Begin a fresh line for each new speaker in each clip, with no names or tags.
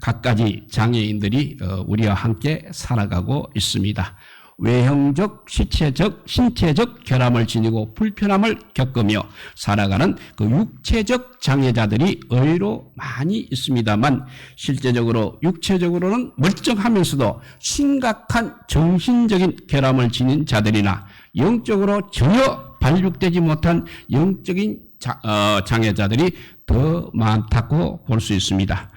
갖가지 장애인들이 우리와 함께 살아가고 있습니다. 외형적, 신체적 결함을 지니고 불편함을 겪으며 살아가는 그 육체적 장애자들이 의외로 많이 있습니다만 실제적으로 육체적으로는 멀쩡하면서도 심각한 정신적인 결함을 지닌 자들이나 영적으로 전혀 발육되지 못한 영적인 장애자들이 더 많다고 볼 수 있습니다.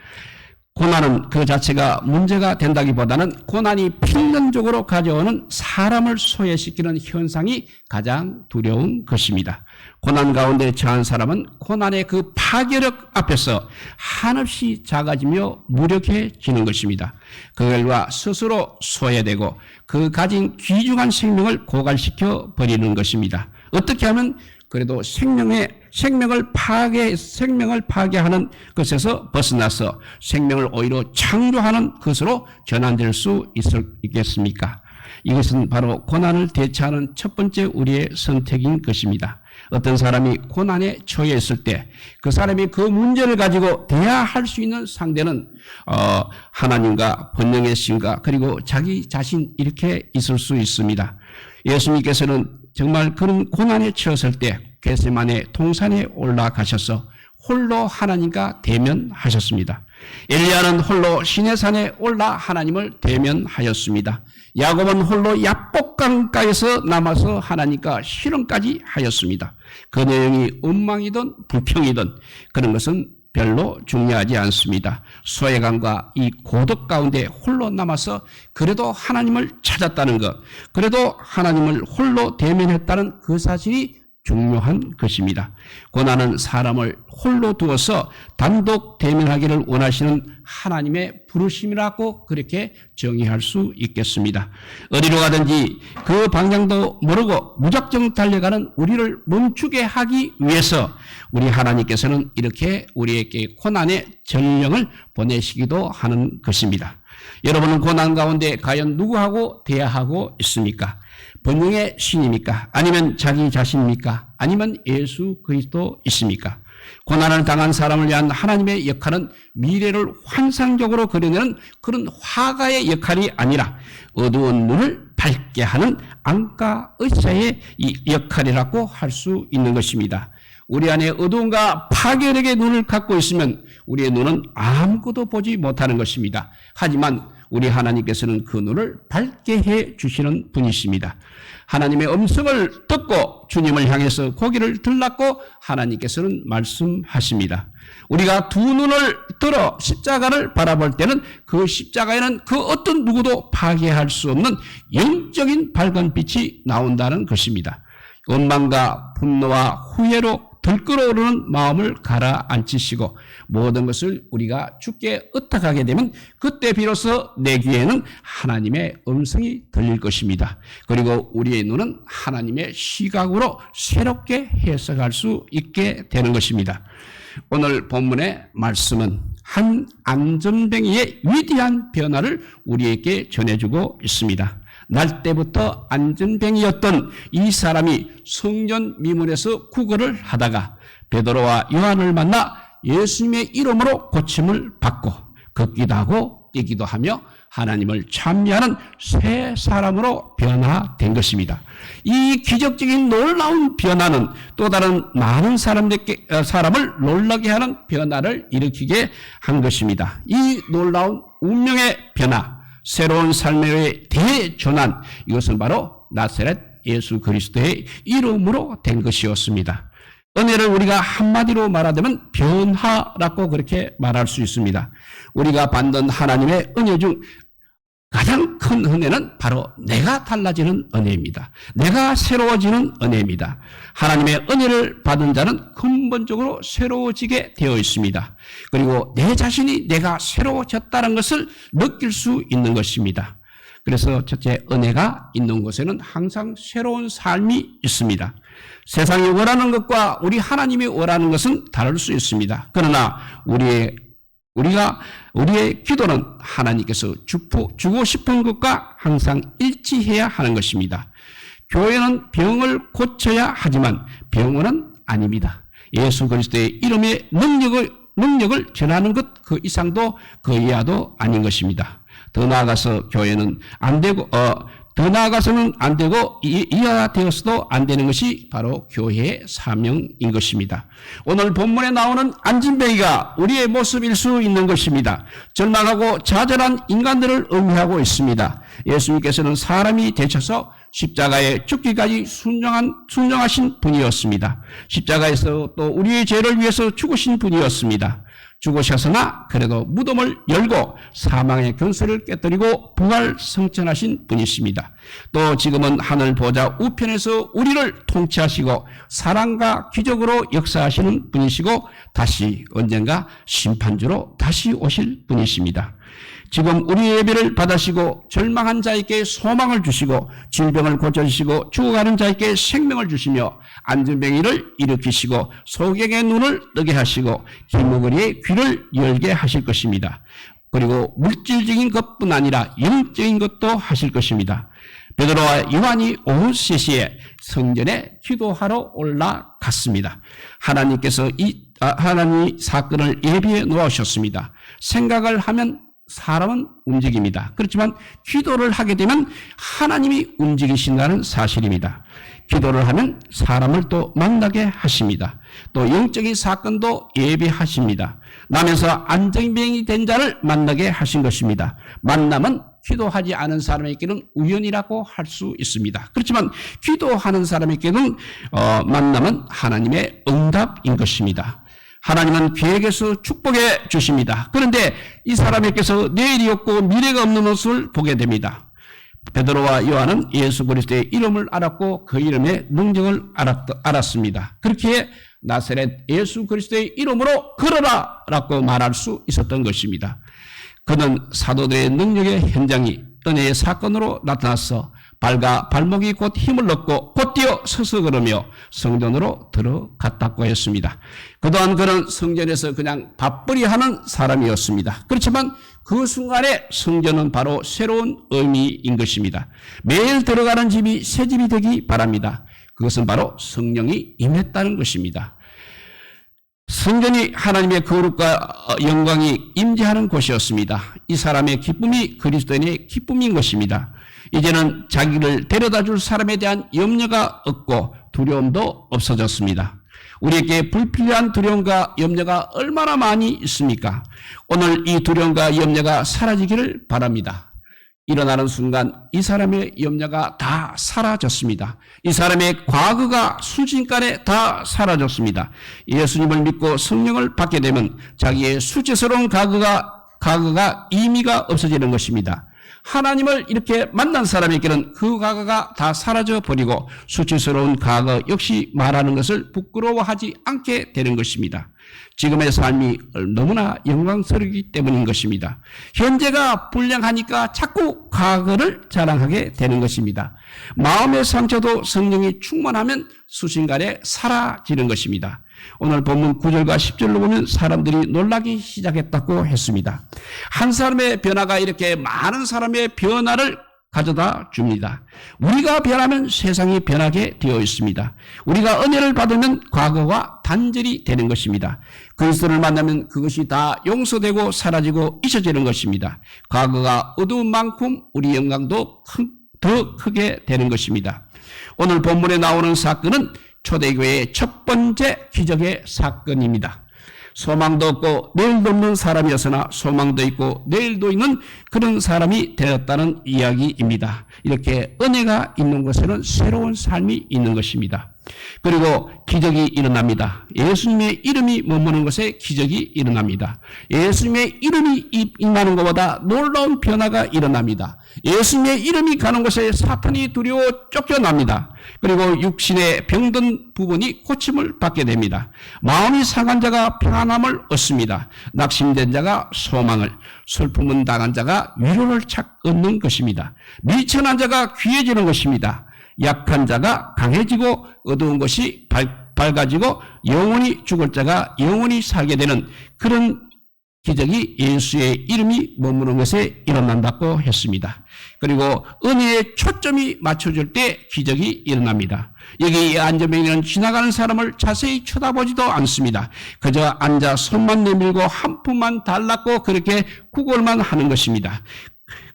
고난은 그 자체가 문제가 된다기보다는 고난이 필연적으로 가져오는 사람을 소외시키는 현상이 가장 두려운 것입니다. 고난 가운데 처한 사람은 고난의 그 파괴력 앞에서 한없이 작아지며 무력해지는 것입니다. 그 결과 스스로 소외되고 그 가진 귀중한 생명을 고갈시켜 버리는 것입니다. 어떻게 하면 그래도 생명을 파괴하는 것에서 벗어나서 생명을 오히려 창조하는 것으로 전환될 수 있겠습니까? 이것은 바로 고난을 대처하는 첫 번째 우리의 선택인 것입니다. 어떤 사람이 고난에 처해 있을 때 그 사람이 그 문제를 가지고 대화할 수 있는 상대는 하나님과 번영의 신과 그리고 자기 자신 이렇게 있을 수 있습니다. 예수님께서는 정말 그런 고난에 처했을 때 겟세마네 동산에 올라가셔서 홀로 하나님과 대면하셨습니다. 엘리야는 홀로 시내산에 올라 하나님을 대면하였습니다. 야곱은 홀로 야복강가에서 남아서 하나님과 실험까지 하였습니다. 그 내용이 엉망이든 불평이든 그런 것은 별로 중요하지 않습니다. 소외감과 이 고독 가운데 홀로 남아서 그래도 하나님을 찾았다는 것, 그래도 하나님을 홀로 대면했다는 그 사실이 중요한 것입니다. 고난은 사람을 홀로 두어서 단독 대면하기를 원하시는 하나님의 부르심이라고 그렇게 정의할 수 있겠습니다. 어디로 가든지 그 방향도 모르고 무작정 달려가는 우리를 멈추게 하기 위해서 우리 하나님께서는 이렇게 우리에게 고난의 전령을 보내시기도 하는 것입니다. 여러분은 고난 가운데 과연 누구하고 대화하고 있습니까? 번영의 신입니까? 아니면 자기 자신입니까? 아니면 예수 그리스도 있습니까? 고난을 당한 사람을 위한 하나님의 역할은 미래를 환상적으로 그려내는 그런 화가의 역할이 아니라 어두운 눈을 밝게 하는 안과 의사의 이 역할이라고 할 수 있는 것입니다. 우리 안에 어두움과 파괴력의 눈을 갖고 있으면 우리의 눈은 아무것도 보지 못하는 것입니다. 하지만 우리 하나님께서는 그 눈을 밝게 해 주시는 분이십니다. 하나님의 음성을 듣고 주님을 향해서 고개를 들락고 하나님께서는 말씀하십니다. 우리가 두 눈을 들어 십자가를 바라볼 때는 그 십자가에는 그 어떤 누구도 파괴할 수 없는 영적인 밝은 빛이 나온다는 것입니다. 원망과 분노와 후회로 들끓어오르는 마음을 가라앉히시고 모든 것을 우리가 주께 의탁하게 되면 그때 비로소 내 귀에는 하나님의 음성이 들릴 것입니다. 그리고 우리의 눈은 하나님의 시각으로 새롭게 해석할 수 있게 되는 것입니다. 오늘 본문의 말씀은 한 안전뱅이의 위대한 변화를 우리에게 전해주고 있습니다. 날 때부터 안전뱅이였던 이 사람이 성전 미문에서 구걸을 하다가 베드로와 요한을 만나 예수님의 이름으로 고침을 받고 걷기도 하고 뛰기도 하며 하나님을 찬미하는 새 사람으로 변화된 것입니다. 이 기적적인 놀라운 변화는 또 다른 많은 사람을 놀라게 하는 변화를 일으키게 한 것입니다. 이 놀라운 운명의 변화, 새로운 삶의 대전환, 이것은 바로 나사렛 예수 그리스도의 이름으로 된 것이었습니다. 은혜를 우리가 한마디로 말하자면 변화라고 그렇게 말할 수 있습니다. 우리가 받는 하나님의 은혜 중 가장 큰 은혜는 바로 내가 달라지는 은혜입니다. 내가 새로워지는 은혜입니다. 하나님의 은혜를 받은 자는 근본적으로 새로워지게 되어 있습니다. 그리고 내 자신이 내가 새로워졌다는 것을 느낄 수 있는 것입니다. 그래서 첫째, 은혜가 있는 곳에는 항상 새로운 삶이 있습니다. 세상이 원하는 것과 우리 하나님이 원하는 것은 다를 수 있습니다. 그러나 우리의 기도는 하나님께서 주고 싶은 것과 항상 일치해야 하는 것입니다. 교회는 병을 고쳐야 하지만 병원은 아닙니다. 예수 그리스도의 이름의 능력을 능력을 전하는 것 그 이상도 그 이하도 아닌 것입니다. 더 나아가서 교회는 안 되고 더 나아가서는 안 되고 이하되어서도 안 되는 것이 바로 교회의 사명인 것입니다. 오늘 본문에 나오는 안진뱅이가 우리의 모습일 수 있는 것입니다. 절망하고 좌절한 인간들을 의미하고 있습니다. 예수님께서는 사람이 되셔서 십자가에 죽기까지 순종하신 분이었습니다. 십자가에서 또 우리의 죄를 위해서 죽으신 분이었습니다. 죽으셨으나 그래도 무덤을 열고 사망의 근세를 깨뜨리고 부활 성천하신 분이십니다. 또 지금은 하늘 보좌 우편에서 우리를 통치하시고 사랑과 기적으로 역사하시는 분이시고 다시 언젠가 심판주로 다시 오실 분이십니다. 지금 우리의 예배를 받으시고 절망한 자에게 소망을 주시고 질병을 고쳐주시고 죽어가는 자에게 생명을 주시며 안진뱅이를 일으키시고 소경의 눈을 뜨게 하시고 기무거리의 귀를 열게 하실 것입니다. 그리고 물질적인 것뿐 아니라 영적인 것도 하실 것입니다. 베드로와 요한이 오후 3시에 성전에 기도하러 올라갔습니다. 하나님께서 하나님이 사건을 예비해 놓으셨습니다. 생각을 하면 사람은 움직입니다. 그렇지만 기도를 하게 되면 하나님이 움직이신다는 사실입니다. 기도를 하면 사람을 또 만나게 하십니다. 또 영적인 사건도 예비하십니다. 남에서 안정병이 된 자를 만나게 하신 것입니다. 만남은 기도하지 않은 사람에게는 우연이라고 할 수 있습니다. 그렇지만 기도하는 사람에게는 만남은 하나님의 응답인 것입니다. 하나님은 계획에서 축복해 주십니다. 그런데 이 사람에게서 내일이 없고 미래가 없는 것을 보게 됩니다. 베드로와 요한은 예수 그리스도의 이름을 알았고 그 이름의 능력을 알았습니다. 그렇게 나사렛 예수 그리스도의 이름으로 걸어라 라고 말할 수 있었던 것입니다. 그는 사도들의 능력의 현장이 은혜의 사건으로 나타나서 발과 발목이 곧 힘을 얻고 곧 뛰어 서서 걸으며 성전으로 들어갔다고 했습니다. 그동안 그는 성전에서 그냥 밥벌이 하는 사람이었습니다. 그렇지만 그 순간에 성전은 바로 새로운 의미인 것입니다. 매일 들어가는 집이 새 집이 되기 바랍니다. 그것은 바로 성령이 임했다는 것입니다. 성전이 하나님의 거룩과 영광이 임재하는 곳이었습니다. 이 사람의 기쁨이 그리스도인의 기쁨인 것입니다. 이제는 자기를 데려다줄 사람에 대한 염려가 없고 두려움도 없어졌습니다. 우리에게 불필요한 두려움과 염려가 얼마나 많이 있습니까? 오늘 이 두려움과 염려가 사라지기를 바랍니다. 일어나는 순간 이 사람의 염려가 다 사라졌습니다. 이 사람의 과거가 순식간에 다 사라졌습니다. 예수님을 믿고 성령을 받게 되면 자기의 수치스러운 과거가 의미가 없어지는 것입니다. 하나님을 이렇게 만난 사람에게는 그 과거가 다 사라져 버리고 수치스러운 과거 역시 말하는 것을 부끄러워하지 않게 되는 것입니다. 지금의 삶이 너무나 영광스럽기 때문인 것입니다. 현재가 불량하니까 자꾸 과거를 자랑하게 되는 것입니다. 마음의 상처도 성령이 충만하면 순식간에 사라지는 것입니다. 오늘 본문 9절과 10절로 보면 사람들이 놀라기 시작했다고 했습니다. 한 사람의 변화가 이렇게 많은 사람의 변화를 가져다 줍니다. 우리가 변하면 세상이 변하게 되어 있습니다. 우리가 은혜를 받으면 과거와 단절이 되는 것입니다. 그리스도를 만나면 그것이 다 용서되고 사라지고 잊혀지는 것입니다. 과거가 어두운 만큼 우리 영광도 더 크게 되는 것입니다. 오늘 본문에 나오는 사건은 초대교회의 첫 번째 기적의 사건입니다. 소망도 없고 내일도 없는 사람이었으나 소망도 있고 내일도 있는 그런 사람이 되었다는 이야기입니다. 이렇게 은혜가 있는 곳에는 새로운 삶이 있는 것입니다. 그리고 기적이 일어납니다. 예수님의 이름이 머무는 곳에 기적이 일어납니다. 예수님의 이름이 임하는 것보다 놀라운 변화가 일어납니다. 예수님의 이름이 가는 곳에 사탄이 두려워 쫓겨납니다. 그리고 육신의 병든 부분이 고침을 받게 됩니다. 마음이 상한 자가 평안함을 얻습니다. 낙심된 자가 소망을, 슬픔은 당한 자가 위로를 얻는 것입니다. 미천한 자가 귀해지는 것입니다. 약한 자가 강해지고 어두운 것이 밝아지고 영원히 죽을 자가 영원히 살게 되는 그런 기적이 예수의 이름이 머무는 것에 일어난다고 했습니다. 그리고 은혜의 초점이 맞춰질 때 기적이 일어납니다. 여기 안전병이는 지나가는 사람을 자세히 쳐다보지도 않습니다. 그저 앉아 손만 내밀고 한 푼만 달라고 그렇게 구걸만 하는 것입니다.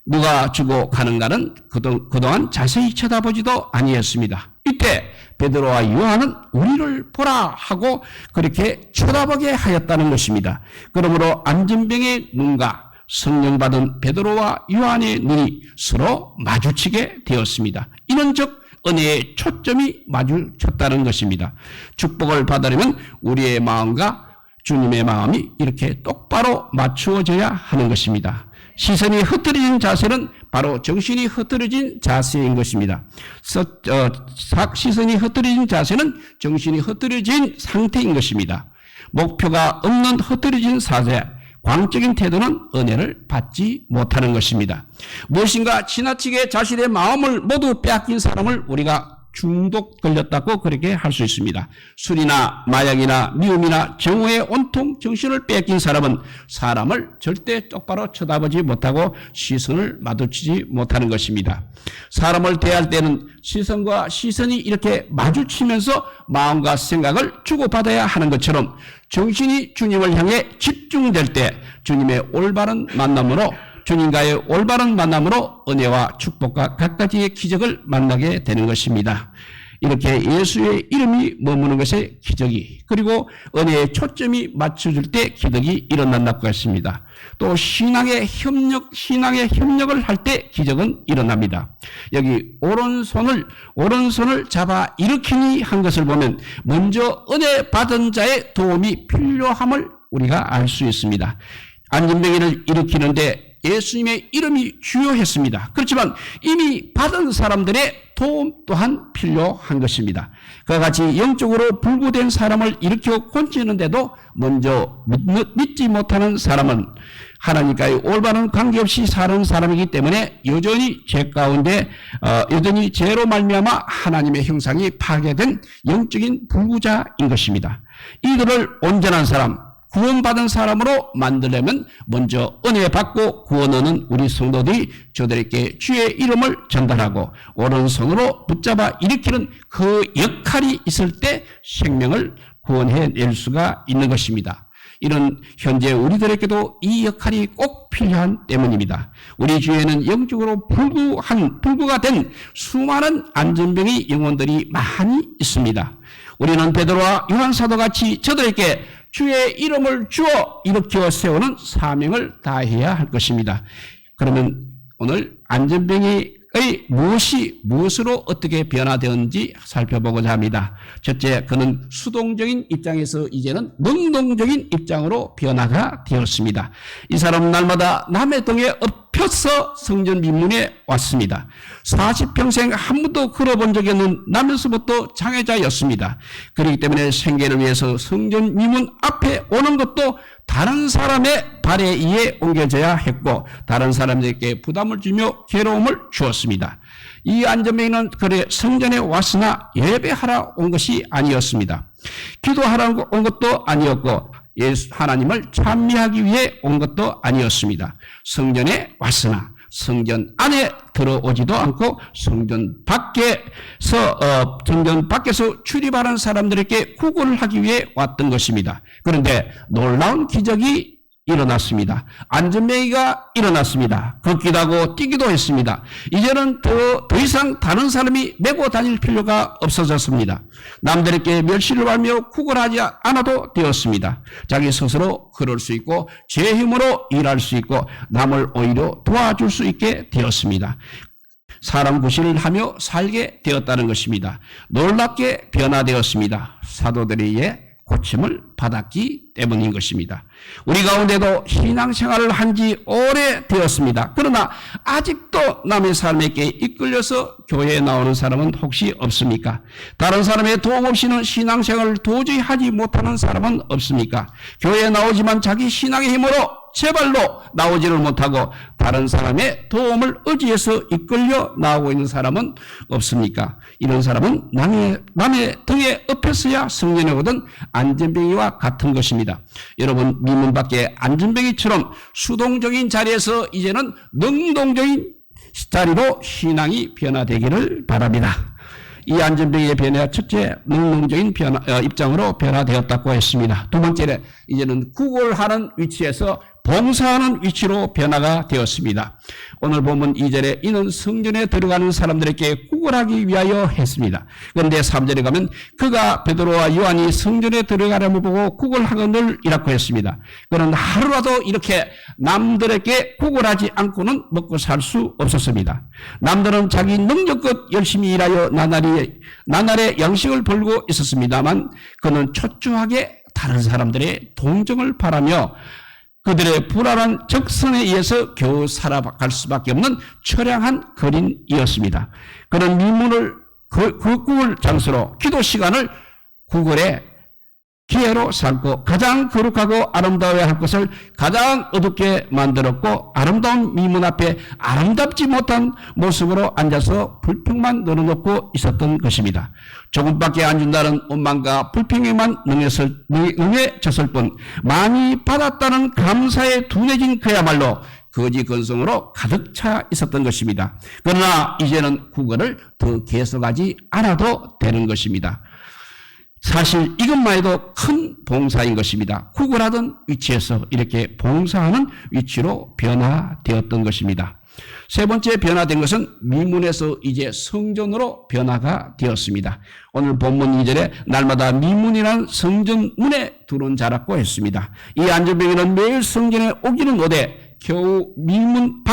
누가 주고 가는가는 그동안 자세히 쳐다보지도 아니했습니다. 이때 베드로와 요한은 우리를 보라 하고 그렇게 쳐다보게 하였다는 것입니다. 그러므로 안전병의 눈과 성령 받은 베드로와 요한의 눈이 서로 마주치게 되었습니다. 이는 즉 은혜의 초점이 마주쳤다는 것입니다. 축복을 받으려면 우리의 마음과 주님의 마음이 이렇게 똑바로 맞추어져야 하는 것입니다. 시선이 흐트러진 자세는 바로 정신이 흐트러진 자세인 것입니다. 시선이 흐트러진 자세는 정신이 흐트러진 상태인 것입니다. 목표가 없는 흐트러진 자세, 광적인 태도는 은혜를 받지 못하는 것입니다. 무엇인가 지나치게 자신의 마음을 모두 빼앗긴 사람을 우리가 중독 걸렸다고 그렇게 할 수 있습니다. 술이나 마약이나 미움이나 정오에 온통 정신을 빼앗긴 사람은 사람을 절대 똑바로 쳐다보지 못하고 시선을 마주치지 못하는 것입니다. 사람을 대할 때는 시선과 시선이 이렇게 마주치면서 마음과 생각을 주고받아야 하는 것처럼 정신이 주님을 향해 집중될 때 주님의 올바른 만남으로 주님과의 올바른 만남으로 은혜와 축복과 갖가지의 기적을 만나게 되는 것입니다. 이렇게 예수의 이름이 머무는 것의 기적이 그리고 은혜의 초점이 맞춰질 때 기적이 일어난다고 했습니다. 또 신앙의 협력을 할 때 기적은 일어납니다. 여기 오른손을 잡아 일으키니 한 것을 보면 먼저 은혜 받은 자의 도움이 필요함을 우리가 알 수 있습니다. 안전병이를 일으키는데 예수님의 이름이 주요했습니다. 그렇지만 이미 받은 사람들의 도움 또한 필요한 것입니다. 그와 같이 영적으로 불구된 사람을 일으켜 고치는데도 먼저 믿지 못하는 사람은 하나님과의 올바른 관계없이 사는 사람이기 때문에 여전히 죄 가운데 여전히 죄로 말미암아 하나님의 형상이 파괴된 영적인 불구자인 것입니다. 이들을 온전한 사람, 구원받은 사람으로 만들려면 먼저 은혜 받고 구원 얻는 우리 성도들이 저들에게 주의 이름을 전달하고 오른손으로 붙잡아 일으키는 그 역할이 있을 때 생명을 구원해낼 수가 있는 것입니다. 이런 현재 우리들에게도 이 역할이 꼭 필요한 때문입니다. 우리 주위에는 영적으로 불구가 된 수많은 안전병의 영혼들이 많이 있습니다. 우리는 베드로와 요한 사도같이 저들에게 주의 이름을 주어 일으켜 세우는 사명을 다해야 할 것입니다. 그러면 오늘 안전병의 무엇으로 어떻게 변화되었는지 살펴보고자 합니다. 첫째, 그는 수동적인 입장에서 이제는 능동적인 입장으로 변화가 되었습니다. 이 사람은 날마다 남의 등에 엎혀서 성전 민문에 왔습니다. 40평생 한 번도 걸어본 적이 없는 나면서부터 장애자였습니다. 그렇기 때문에 생계를 위해서 성전 민문 앞에 오는 것도 다른 사람의 발에 의해 옮겨져야 했고 다른 사람들에게 부담을 주며 괴로움을 주었습니다. 이 안전병이는 그래 성전에 왔으나 예배하러 온 것이 아니었습니다. 기도하러 온 것도 아니었고 하나님을 찬미하기 위해 온 것도 아니었습니다. 성전에 왔으나 성전 안에 들어오지도 않고 성전 밖에서 출입하는 사람들에게 구걸을 하기 위해 왔던 것입니다. 그런데 놀라운 기적이 일어났습니다. 안전뱅이가 일어났습니다. 걷기도 하고 뛰기도 했습니다. 이제는 더 이상 다른 사람이 메고 다닐 필요가 없어졌습니다. 남들에게 멸시를 받며 구걸하지 않아도 되었습니다. 자기 스스로 걸을 수 있고 제 힘으로 일할 수 있고 남을 오히려 도와줄 수 있게 되었습니다. 사람 구실을 하며 살게 되었다는 것입니다. 놀랍게 변화되었습니다. 사도들에 의해 고침을 받았기 때문인 것입니다. 우리 가운데도 신앙생활을 한 지 오래되었습니다. 그러나 아직도 남의 삶에게 이끌려서 교회에 나오는 사람은 혹시 없습니까? 다른 사람의 도움 없이는 신앙생활을 도저히 하지 못하는 사람은 없습니까? 교회에 나오지만 자기 신앙의 힘으로 제발로 나오지를 못하고 다른 사람의 도움을 의지해서 이끌려 나오고 있는 사람은 없습니까? 이런 사람은 남의 등에 엎였어야 승리를 거둔 안전뱅이와 같은 것입니다. 여러분, 미문 밖에 안전뱅이처럼 수동적인 자리에서 이제는 능동적인 자리로 신앙이 변화되기를 바랍니다. 이 안전뱅이의 변화가 첫째, 능동적인 입장으로 변화되었다고 했습니다. 두 번째는 이제는 구걸하는 위치에서 봉사하는 위치로 변화가 되었습니다. 오늘 보면 2절에 이는 성전에 들어가는 사람들에게 구걸하기 위하여 했습니다. 그런데 3절에 가면 그가 베드로와 요한이 성전에 들어가려면 보고 구걸하거늘 이라고 했습니다. 그는 하루라도 이렇게 남들에게 구걸하지 않고는 먹고 살 수 없었습니다. 남들은 자기 능력껏 열심히 일하여 나날의 양식을 벌고 있었습니다만 그는 초조하게 다른 사람들의 동정을 바라며 그들의 불안한 적성에 의해서 겨우 살아갈 수밖에 없는 처량한 거린이었습니다. 그는 미문을 그 구걸 장소로 기도 시간을 구걸의 기회로 삼고 가장 거룩하고 아름다워야 할 것을 가장 어둡게 만들었고 아름다운 미문 앞에 아름답지 못한 모습으로 앉아서 불평만 늘어놓고 있었던 것입니다. 조금밖에 안 준다는 원망과 불평에만 능해졌을 뿐 많이 받았다는 감사에 둔해진 그야말로 거지 근성으로 가득 차 있었던 것입니다. 그러나 이제는 구걸을 더 계속하지 않아도 되는 것입니다. 사실 이것만 해도 큰 봉사인 것입니다. 구걸하던 위치에서 이렇게 봉사하는 위치로 변화되었던 것입니다. 세 번째 변화된 것은 미문에서 이제 성전으로 변화가 되었습니다. 오늘 본문 2절에 날마다 미문이라는 성전 문에 들어온 자라고 했습니다. 이 안전뱅이는 매일 성전에 오기는 오되 겨우 미문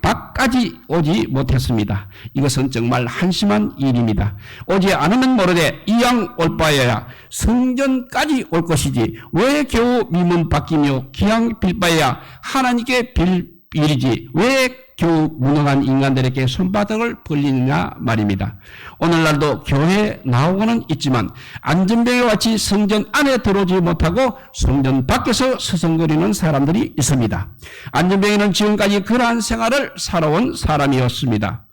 밖까지 오지 못했습니다. 이것은 정말 한심한 일입니다. 오지 않으면 모르되 이왕 올 바에야 성전까지 올 것이지 왜 겨우 미문 밖이며 기왕 빌 바에야 하나님께 빌 일이지 왜 겨우 무능한 인간들에게 손바닥을 벌리느냐 말입니다. 오늘날도 교회에 나오고는 있지만 안전뱅이와 같이 성전 안에 들어오지 못하고 성전 밖에서 서성거리는 사람들이 있습니다. 안전뱅이는 지금까지 그러한 생활을 살아온 사람이었습니다.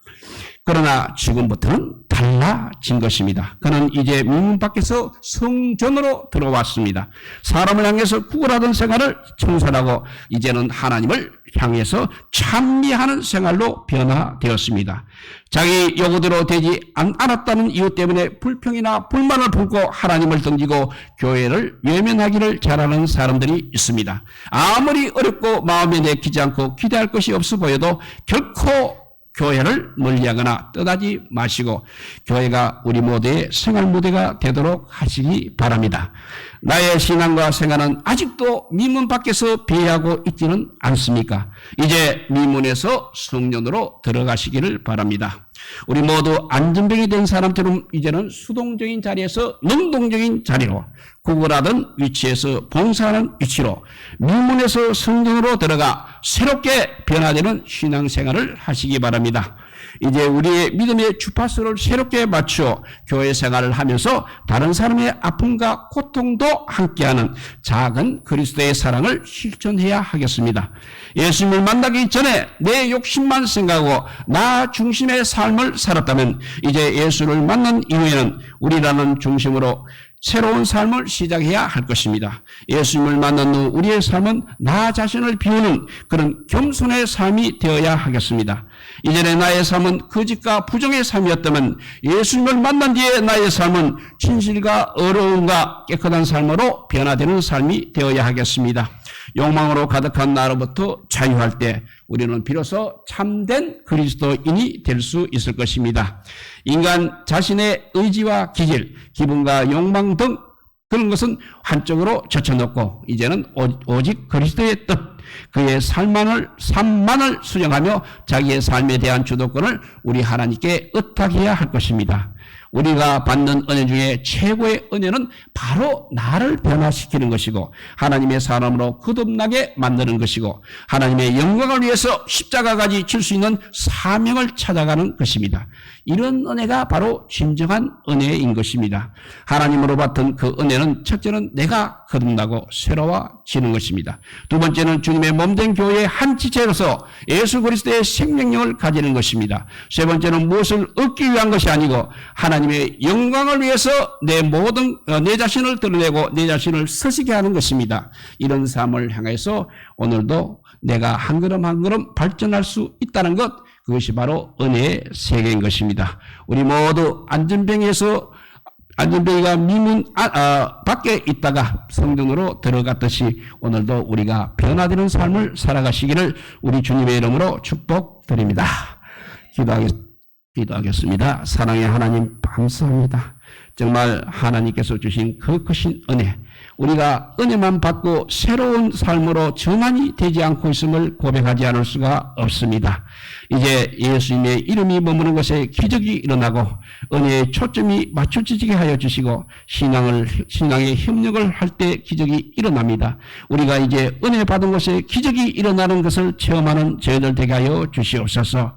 그러나 지금부터는 달라진 것입니다. 그는 이제 미문 밖에서 성전으로 들어왔습니다. 사람을 향해서 구걸하던 생활을 청산하고 이제는 하나님을 향해서 찬미하는 생활로 변화되었습니다. 자기 요구대로 되지 않았다는 이유 때문에 불평이나 불만을 품고 하나님을 던지고 교회를 외면하기를 잘하는 사람들이 있습니다. 아무리 어렵고 마음에 내키지 않고 기대할 것이 없어 보여도 결코 교회를 멀리하거나 떠나지 마시고 교회가 우리 모두의 생활 무대가 되도록 하시기 바랍니다. 나의 신앙과 생활은 아직도 미문 밖에서 비하고 있지는 않습니까? 이제 미문에서 성전으로 들어가시기를 바랍니다. 우리 모두 안전뱅이 된 사람처럼 이제는 수동적인 자리에서 능동적인 자리로 구걸하던 위치에서 봉사하는 위치로 미문에서 성전으로 들어가 새롭게 변화되는 신앙생활을 하시기 바랍니다. 이제 우리의 믿음의 주파수를 새롭게 맞추어 교회 생활을 하면서 다른 사람의 아픔과 고통도 함께하는 작은 그리스도의 사랑을 실천해야 하겠습니다. 예수님을 만나기 전에 내 욕심만 생각하고 나 중심의 삶을 살았다면 이제 예수를 만난 이후에는 우리라는 중심으로 새로운 삶을 시작해야 할 것입니다. 예수님을 만난 후 우리의 삶은 나 자신을 비우는 그런 겸손의 삶이 되어야 하겠습니다. 이전에 나의 삶은 거짓과 부정의 삶이었다면 예수님을 만난 뒤에 나의 삶은 진실과 어려움과 깨끗한 삶으로 변화되는 삶이 되어야 하겠습니다. 욕망으로 가득한 나로부터 자유할 때 우리는 비로소 참된 그리스도인이 될 수 있을 것입니다. 인간 자신의 의지와 기질, 기분과 욕망 등 그런 것은 한쪽으로 젖혀놓고 이제는 오직 그리스도의 뜻, 그의 삶만을 수령하며 자기의 삶에 대한 주도권을 우리 하나님께 의탁해야 할 것입니다. 우리가 받는 은혜 중에 최고의 은혜는 바로 나를 변화시키는 것이고 하나님의 사람으로 거듭나게 만드는 것이고 하나님의 영광을 위해서 십자가까지 칠 수 있는 사명을 찾아가는 것입니다. 이런 은혜가 바로 진정한 은혜인 것입니다. 하나님으로 받은 그 은혜는 첫째는 내가 거듭나고 새로워지는 것입니다. 두 번째는 주님의 몸된 교회의 한 지체로서 예수 그리스도의 생명력을 가지는 것입니다. 세 번째는 무엇을 얻기 위한 것이 아니고 하나님의 영광을 위해서 내 자신을 드러내고 내 자신을 서시게 하는 것입니다. 이런 삶을 향해서 오늘도 내가 한 걸음 한 걸음 발전할 수 있다는 것, 그것이 바로 은혜의 세계인 것입니다. 우리 모두 안전뱅이가 미문 밖에 있다가 성전으로 들어갔듯이 오늘도 우리가 변화되는 삶을 살아가시기를 우리 주님의 이름으로 축복드립니다. 기도하겠습니다. 사랑의 하나님 감사합니다. 정말 하나님께서 주신 그 크신 은혜, 우리가 은혜만 받고 새로운 삶으로 전환이 되지 않고 있음을 고백하지 않을 수가 없습니다. 이제 예수님의 이름이 머무는 곳에 기적이 일어나고 은혜의 초점이 맞춰지게 하여 주시고 신앙의 협력을 할 때 기적이 일어납니다. 우리가 이제 은혜 받은 곳에 기적이 일어나는 것을 체험하는 저희들 되게 하여 주시옵소서.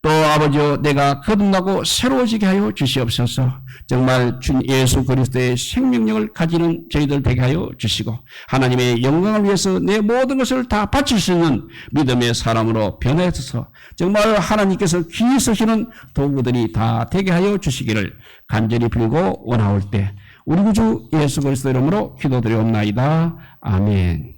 또 아버지여 내가 거듭나고 새로워지게 하여 주시옵소서. 정말 주 예수 그리스도의 생명력을 가지는 저희들 되게 하여 주시고 하나님의 영광을 위해서 내 모든 것을 다 바칠 수 있는 믿음의 사람으로 변해서 정말 하나님께서 귀히 쓰시는 도구들이 다 되게 하여 주시기를 간절히 빌고 원하올 때 우리 구주 예수 그리스도 이름으로 기도드리옵나이다. 아멘.